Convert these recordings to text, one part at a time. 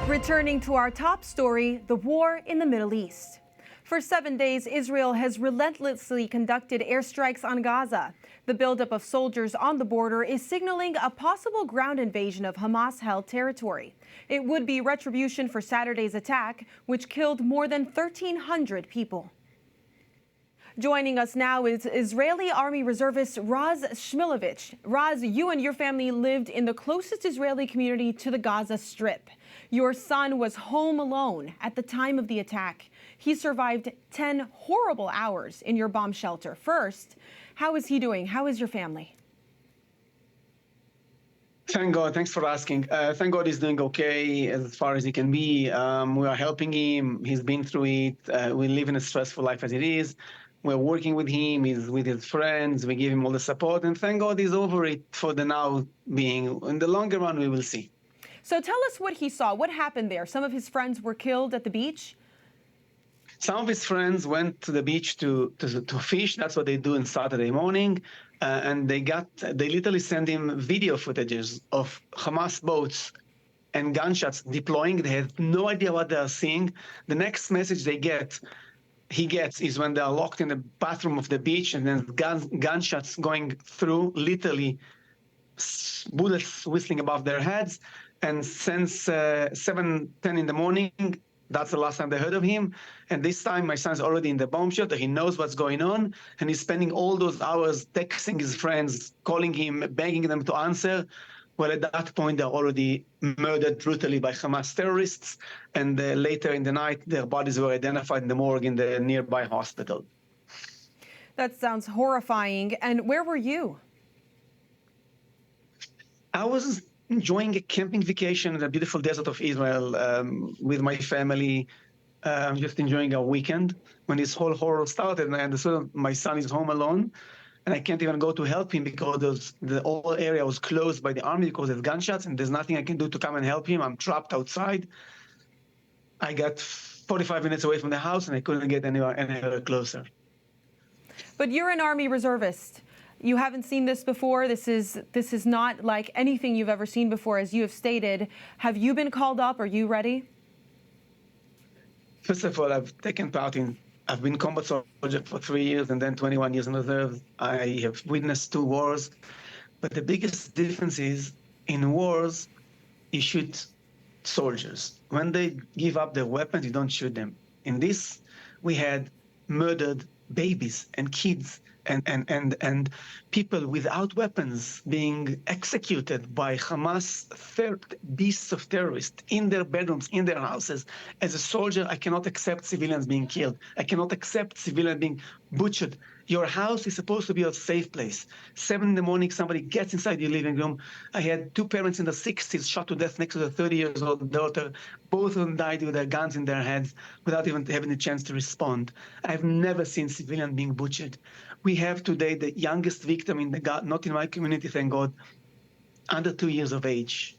Returning to our top story, the war in the Middle East. For 7 days, Israel has relentlessly conducted airstrikes on Gaza. The buildup of soldiers on the border is signaling a possible ground invasion of Hamas-held territory. It would be retribution for Saturday's attack, which killed more than 1,300 people. Joining us now is Israeli Army reservist Raz Shmilevich. Raz, you and your family lived in the closest Israeli community to the Gaza Strip. Your son was home alone at the time of the attack. He survived 10 horrible hours in your bomb shelter. First, how is he doing? How is your family? Thank God. Thanks for asking. Thank God he's doing okay as far as he can be. We are helping him. He's been through it. We live in a stressful life as it is. We're working with him. He's with his friends. We give him all the support. And thank God he's over it for the now being. In the longer run, we will see. So tell us what he saw. What happened there? Some of his friends were killed at the beach? Some of his friends went to the beach to fish. That's what they do on Saturday morning. And they literally sent him video footages of Hamas boats and gunshots deploying. They have no idea what they are seeing. The next message he gets is when they are locked in the bathroom of the beach, and then gunshots going through, literally bullets whistling above their heads. And since 7:10 in the morning, that's the last time they heard of him. And this time, my son's already in the bomb shelter. He knows what's going on, and he's spending all those hours texting his friends, calling him, begging them to answer. Well, at that point, they're already murdered brutally by Hamas terrorists. And later in the night, their bodies were identified in the morgue in the nearby hospital. That sounds horrifying. And where were you? I was enjoying a camping vacation in the beautiful desert of Israel with my family, just enjoying a weekend when this whole horror started. And I understood my son is home alone, and I can't even go to help him because the whole area was closed by the army because of gunshots, and there's nothing I can do to come and help him. I'm trapped outside. I got 45 minutes away from the house, and I couldn't get anywhere closer. But you're an Army reservist. You haven't seen this before. This is not like anything you've ever seen before, as you have stated. Have you been called up? Are you ready? First of all, I've been combat soldier for 3 years and then 21 years in reserve. I have witnessed 2 wars. But the biggest difference is in wars, you shoot soldiers. When they give up their weapons, you don't shoot them. In this, we had murdered babies and kids and people without weapons being executed by Hamas beasts of terrorists in their bedrooms, in their houses. As a soldier, I cannot accept civilians being killed. I cannot accept civilians being butchered. Your house is supposed to be a safe place. 7 in the morning, somebody gets inside your living room. I had 2 parents in the 60s shot to death next to their 30-year-old daughter. Both of them died with their guns in their heads without even having a chance to respond. I've never seen civilians being butchered. We have today the youngest victim not in my community, thank God, under 2 years of age.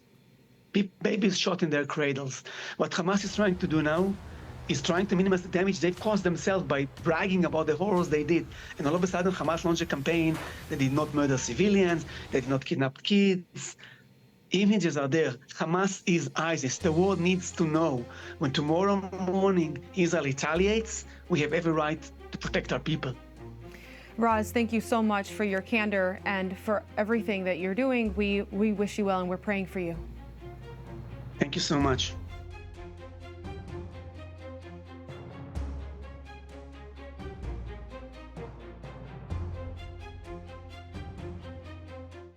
Babies shot in their cradles. What Hamas is trying to do now is trying to minimize the damage they've caused themselves by bragging about the horrors they did. And all of a sudden, Hamas launched a campaign. They did not murder civilians. They did not kidnap kids. Images are there. Hamas is ISIS. The world needs to know. When tomorrow morning Israel retaliates, we have every right to protect our people. Raz, thank you so much for your candor and for everything that you're doing. We wish you well, and we're praying for you. Thank you so much.